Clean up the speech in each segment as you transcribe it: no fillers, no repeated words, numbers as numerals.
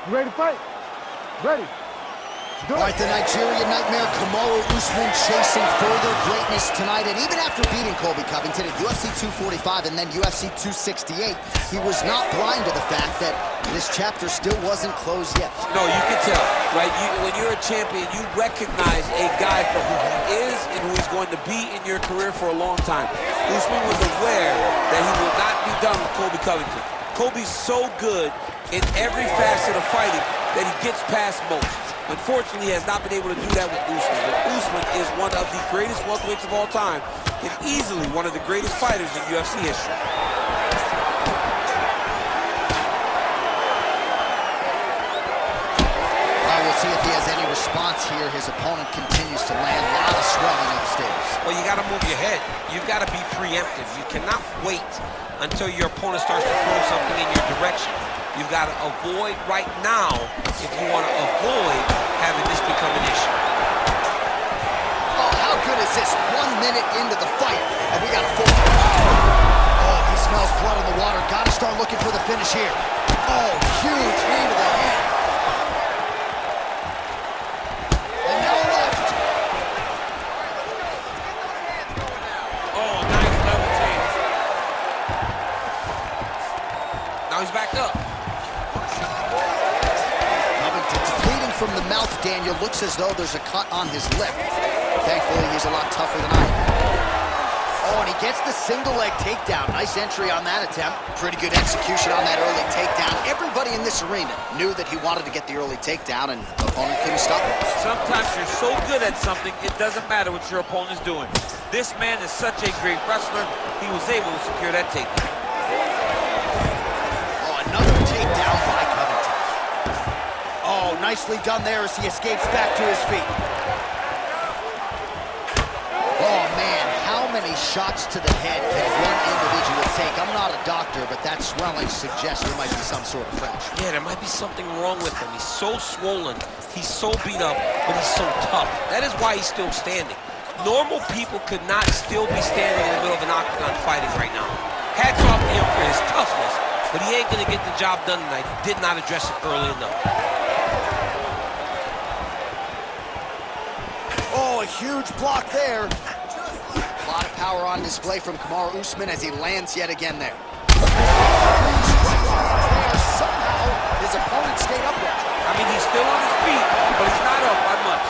You ready to fight? Ready. All right, the Nigerian Nightmare, Kamaru Usman, chasing further greatness tonight. And even after beating Colby Covington at UFC 245 and then UFC 268, he was not blind to the fact that this chapter still wasn't closed yet. No, you can tell, right? When you're a champion, you recognize a guy for who he is and who he's going to be in your career for a long time. Usman was aware that he will not be done with Colby Covington. Colby's so good in every facet of fighting that he gets past most. Unfortunately, he has not been able to do that with Usman. But Usman is one of the greatest welterweights of all time and easily one of the greatest fighters in UFC history. We'll see if he has any response here. His opponent continues to land a lot of swelling upstairs. Well, you got to move your head. You've got to be preemptive. You cannot wait until your opponent starts to throw something in your direction. You've got to avoid right now if you want to avoid having this become an issue. Oh, how good is this? 1 minute into the fight, and we got a full. Oh, he smells blood in the water. Got to start looking for the finish here. Oh, huge knee to the head. And now left. Oh, nice level change. Now he's back up. From the mouth, Daniel, looks as though there's a cut on his lip. Thankfully, he's a lot tougher than I am. Oh, and he gets the single leg takedown. Nice entry on that attempt. Pretty good execution on that early takedown. Everybody in this arena knew that he wanted to get the early takedown, and the opponent couldn't stop him. Sometimes you're so good at something, it doesn't matter what your opponent's doing. This man is such a great wrestler, he was able to secure that takedown. Oh, another takedown by Covington. Oh, nicely done there as he escapes back to his feet. Oh, man, how many shots to the head can one individual take? I'm not a doctor, but that swelling suggests there might be some sort of fracture. Yeah, there might be something wrong with him. He's so swollen, he's so beat up, but he's so tough. That is why he's still standing. Normal people could not still be standing in the middle of an octagon fighting right now. Hats off to him for his toughness, but he ain't gonna get the job done tonight. He did not address it early enough. Oh, a huge block there. A lot of power on display from Kamaru Usman as he lands yet again there. Somehow, his opponent stayed upright. I mean, he's still on his feet, but he's not up by much.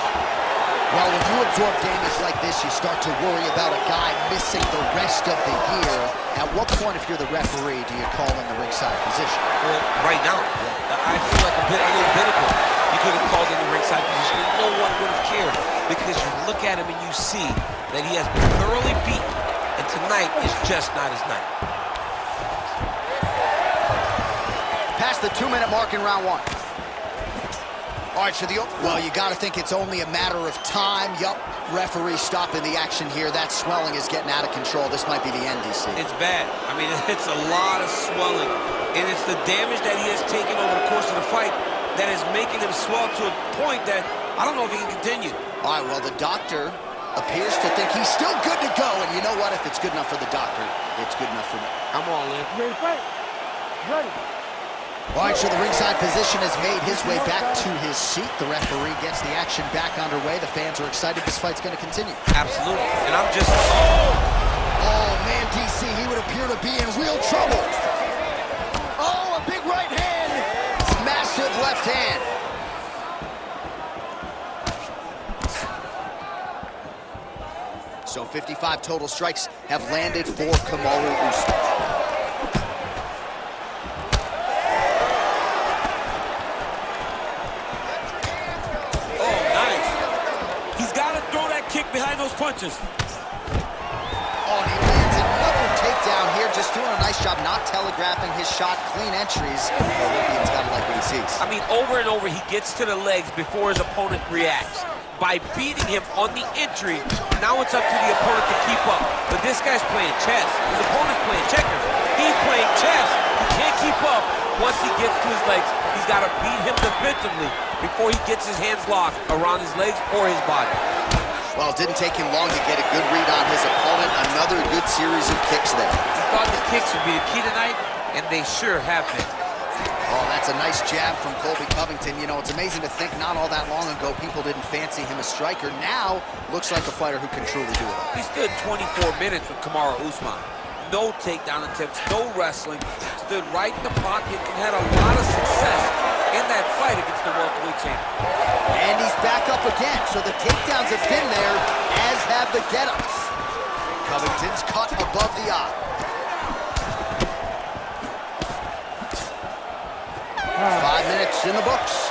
Well, when you absorb damage like this, you start to worry about a guy missing the rest of the year. At what point, if you're the referee, do you call in the ringside position? Well, right now, I feel like a little bit ago, you could have called in the ringside position. No one would have cared, because you look at him and you see that he has been thoroughly beaten, and tonight is just not his night. Past the 2-minute mark in round one. All right, so well, you got to think it's only a matter of time. Yup, referee stopping the action here. That swelling is getting out of control. This might be the end, DC. It's bad. I mean, it's a lot of swelling, and it's the damage that he has taken over the course of the fight that is making him swell to a point that I don't know if he can continue. All right, well, the doctor appears to think he's still good to go, and you know what? If it's good enough for the doctor, it's good enough for me. I'm all in. Ready to fight? Ready. All right, so the ringside position has made his way back to his seat. The referee gets the action back underway. The fans are excited. This fight's going to continue. Absolutely. And I'm just... Oh, man, DC, he would appear to be in real trouble. Oh, a big right hand. Massive left hand. So 55 total strikes have landed for Kamaru Usman. Behind those punches. Oh, and he lands another takedown here, just doing a nice job not telegraphing his shot. Clean entries. Olympian's got to like what he sees. I mean, over and over, he gets to the legs before his opponent reacts. By beating him on the entry, now it's up to the opponent to keep up. But this guy's playing chess. His opponent's playing checkers. He's playing chess. He can't keep up once he gets to his legs. He's got to beat him defensively before he gets his hands locked around his legs or his body. Well, it didn't take him long to get a good read on his opponent. Another good series of kicks there. He thought the kicks would be the key tonight, and they sure have been. Oh, that's a nice jab from Colby Covington. You know, it's amazing to think not all that long ago people didn't fancy him as striker. Now, looks like a fighter who can truly do it all. He stood 24 minutes with Kamaru Usman. No takedown attempts, no wrestling. Stood right in the pocket and had a lot of success in that fight against the welterweight champion. And he's back up again, so the takedowns have been there, as have the get-ups. Covington's cut above the eye. 5 minutes in the books.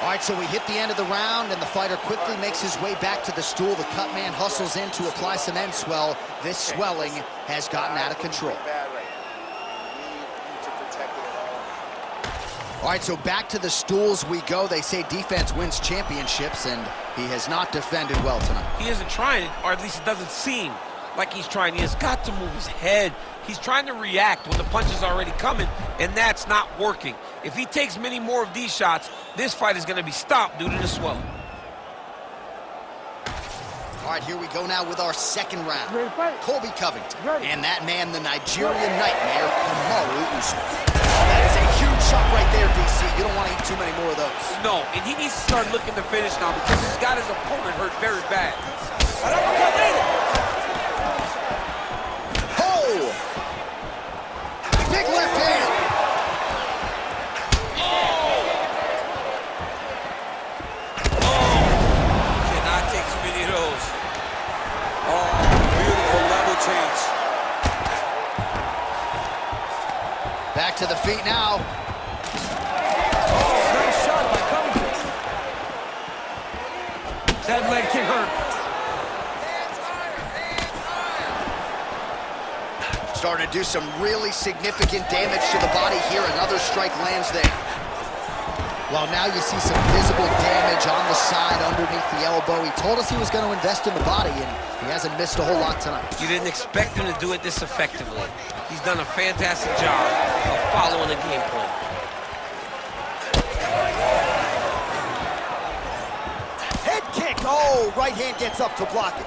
All right, so we hit the end of the round, and the fighter quickly makes his way back to the stool. The cut man hustles in to apply some end swell. This swelling has gotten out of control. All right, so back to the stools we go. They say defense wins championships, and he has not defended well tonight. He isn't trying, or at least it doesn't seem like he's trying. He has got to move his head. He's trying to react when the punch is already coming, and that's not working. If he takes many more of these shots, this fight is going to be stopped due to the swelling. All right, here we go now with our second round. Ready to fight? Colby Covington. Ready. And that man, the Nigerian nightmare, Kamaru Usman. That is a huge shot right there, DC. You don't want to eat too many more of those. No, and he needs to start looking to finish now because he's got his opponent hurt very bad. Oh! Big left hand. Cannot take too many of those. Oh, beautiful level change. Back to the feet now. Oh, nice shot by Covington. That leg kick hurt. Starting to do some really significant damage to the body here. Another strike lands there. Well, now you see some visible damage on the side underneath the elbow. He told us he was going to invest in the body, and he hasn't missed a whole lot tonight. You didn't expect him to do it this effectively. He's done a fantastic job of following the game plan. Head kick. Oh, right hand gets up to block it.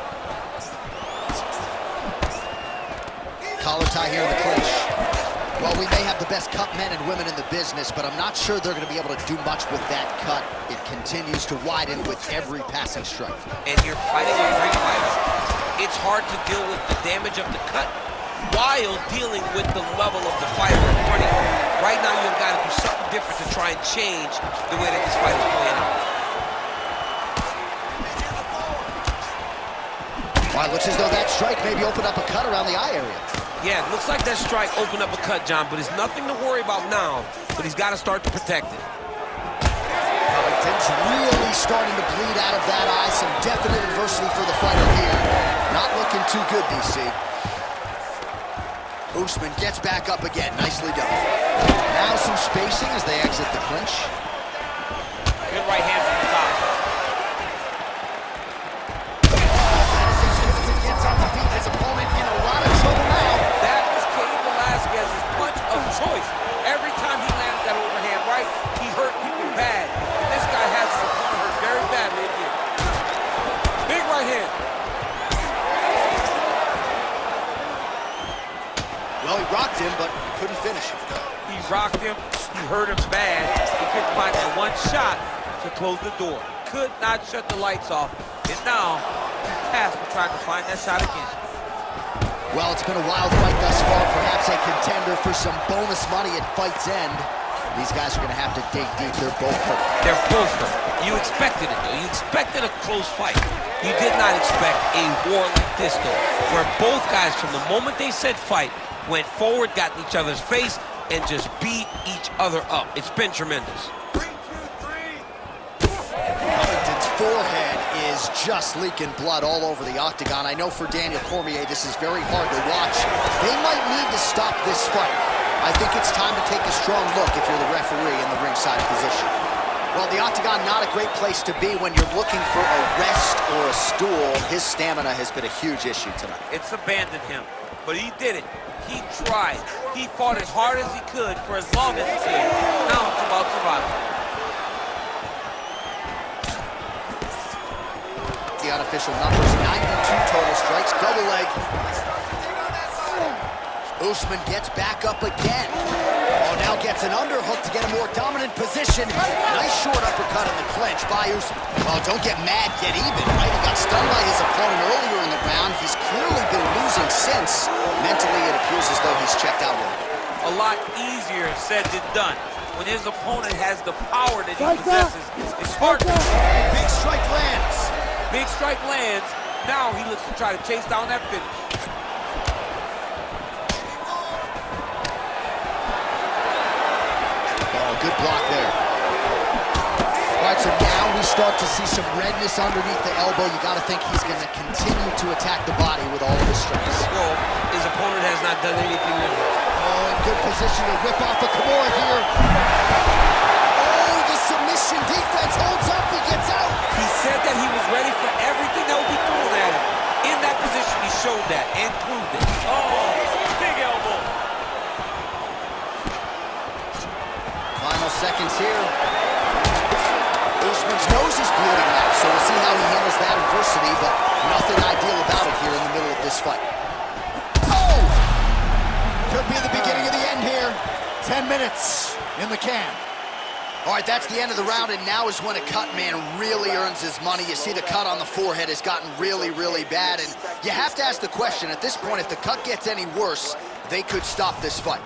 Collar tie here in the clinch. Well, we may have the best cut men and women in the business, but I'm not sure they're going to be able to do much with that cut. It continues to widen with every passing strike. And you're fighting a great fighter. It's hard to deal with the damage of the cut while dealing with the level of the fighter in front of you. Right now, you've got to do something different to try and change the way that this fight is playing out. Well, it looks as though that strike maybe opened up a cut around the eye area. Yeah, it looks like that strike opened up a cut, John, but it's nothing to worry about now, but he's got to start to protect it. Covington's really starting to bleed out of that eye. Some definite adversity for the fighter here. Not looking too good, DC. Usman gets back up again. Nicely done. Now some spacing as they exit the clinch. Good right hand from the top. Gets on the feet. His opponent in a lot of trouble now. That was Cain Velasquez's punch of choice. Every time he landed that overhand right, he hurt people bad. And this guy has his opponent hurt very badly again. Big right hand. Well, he rocked him, but couldn't finish him. He rocked him. He hurt him bad. He couldn't find that one shot to close the door. Could not shut the lights off. And now, he's tasked with trying to find that shot again. Well, it's been a wild fight thus far. Perhaps a contender for some bonus money at fight's end. These guys are going to have to dig deep. They're both hurt. They're both hurt. You expected it, though. You expected a close fight. You did not expect a war like this, though, where both guys, from the moment they said fight, went forward, got in each other's face, and just beat each other up. It's been tremendous. 3, 2, 3. Covington's forehead is just leaking blood all over the octagon. I know for Daniel Cormier, this is very hard to watch. They might need to stop this fight. I think it's time to take a strong look if you're the referee in the ringside position. Well, the octagon, not a great place to be when you're looking for a rest or a stool. His stamina has been a huge issue tonight. It's abandoned him, but he did it. He tried. He fought as hard as he could for as long as he could. Now it's about survival. The unofficial numbers, 92 total strikes, double leg. Usman gets back up again. Oh, now gets an underhook to get a more dominant position. Nice short uppercut in the clinch by Usman. Oh, don't get mad, get even, right? He got stunned by his opponent earlier in the round. He's clearly been losing since. Mentally, it appears as though he's checked out with it. A lot easier said than done. When his opponent has the power that he possesses, it's hard. Big strike lands. Big strike lands. Now he looks to try to chase down that finish. Oh, good block there. All right, so now we start to see some redness underneath the elbow. You got to think he's going to continue to attack the body with all of his strikes. Well, his opponent has not done anything with it. Oh, in good position to rip off the Kimura here. Oh, the submission defense holds up. He gets out. He said that he was ready for everything that would be thrown at him. In that position, he showed that and proved it. Oh, big elbow. Final seconds here. Usman's nose is bleeding now, so we'll see how he handles that adversity, but nothing ideal about it here in the middle of this fight. Oh! Could be the beginning of the end here. 10 minutes in the can. All right, that's the end of the round, and now is when a cut man really earns his money. You see the cut on the forehead has gotten really, really bad, and you have to ask the question, at this point, if the cut gets any worse, they could stop this fight.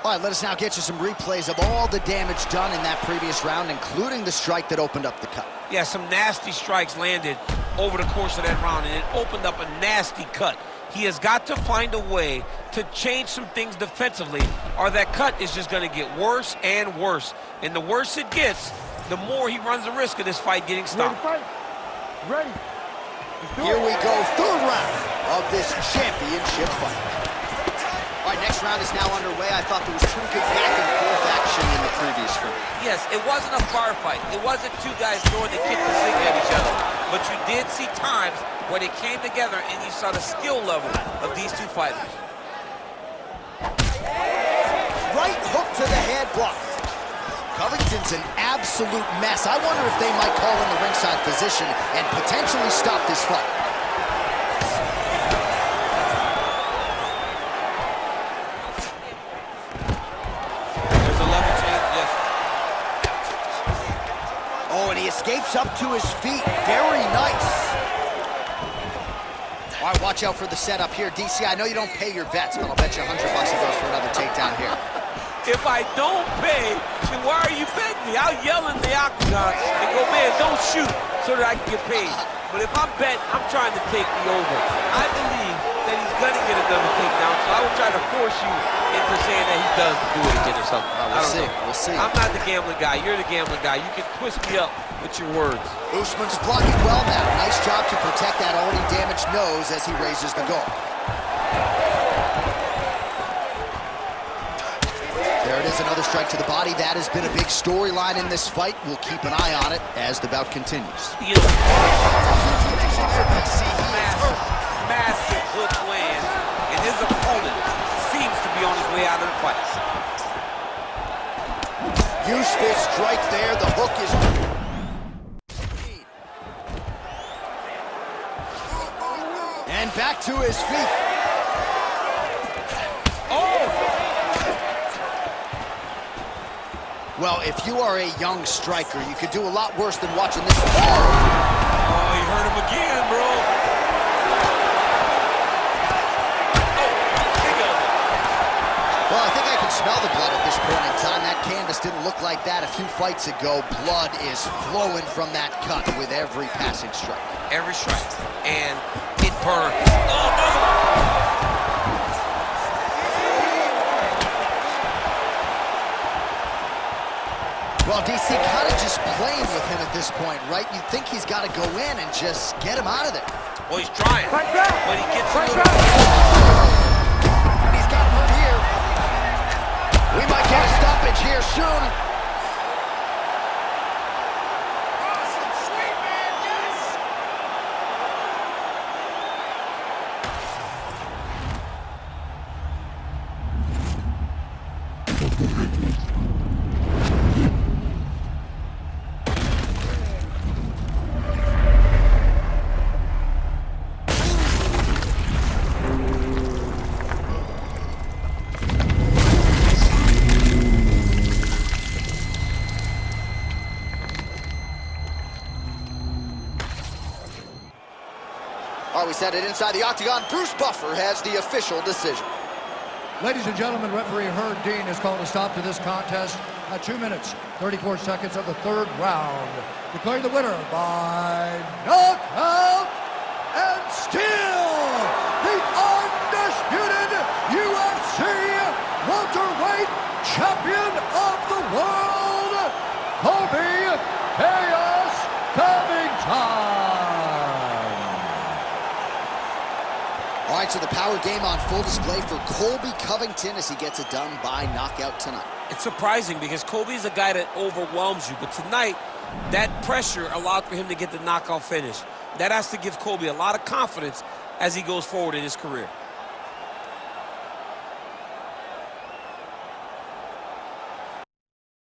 All right, let us now get you some replays of all the damage done in that previous round, including the strike that opened up the cut. Yeah, some nasty strikes landed over the course of that round, and it opened up a nasty cut. He has got to find a way to change some things defensively, or that cut is just going to get worse and worse. And the worse it gets, the more he runs the risk of this fight getting stopped. Ready. Here we go, third round of this championship fight. All right, next round is now underway. I thought there was pretty good back and forth action in the previous round. Yes, it wasn't a firefight. It wasn't two guys throwing the kick to sink at each other. But you did see times where they came together and you saw the skill level of these two fighters. Right hook to the head blocked. Covington's an absolute mess. I wonder if they might call in the ringside physician and potentially stop this fight. Escapes up to his feet. Very nice. All right, watch out for the setup here. DC, I know you don't pay your bets, but I'll bet you $100 he goes for another takedown here. If I don't pay, then why are you betting me? I'll yell in the octagon and go, man, don't shoot so that I can get paid. But if I'm betting, I'm trying to take the over. I believe that he's going to get another takedown, so I will try to force you into saying that he does do it again or something. We'll see. I'm not the gambling guy. You're the gambling guy. You can twist me up with your words. Usman's blocking well now. Nice job to protect that already damaged nose as he raises the guard. There it is, another strike to the body. That has been a big storyline in this fight. We'll keep an eye on it as the bout continues. Massive hook lands, and his opponent seems to be on his way out of the fight. Useful strike there. The hook is... And back to his feet. Oh! Well, if you are a young striker, you could do a lot worse than watching this. Oh, you hurt him again, bro. Well, I think I can smell the blood at this point in time. That canvas didn't look like that a few fights ago. Blood is flowing from that cut with every passing strike. Every strike. And it burned. Oh, no! Well, DC kind of just playing with him at this point, right? You'd think he's got to go in and just get him out of there. Well, he's trying. But he gets through. He's got him hurt here. We might get a stoppage here soon. All right, we set it inside the octagon. Bruce Buffer has the official decision. Ladies and gentlemen, referee Herb Dean has called a stop to this contest at 2 minutes, 34 seconds of the third round, declaring the winner by knockout and still the undisputed UFC welterweight champion of the world, Colby Covington. All right, so the power game on full display for Colby Covington as he gets it done by knockout tonight. It's surprising because Colby's a guy that overwhelms you, but tonight, that pressure allowed for him to get the knockout finish. That has to give Colby a lot of confidence as he goes forward in his career.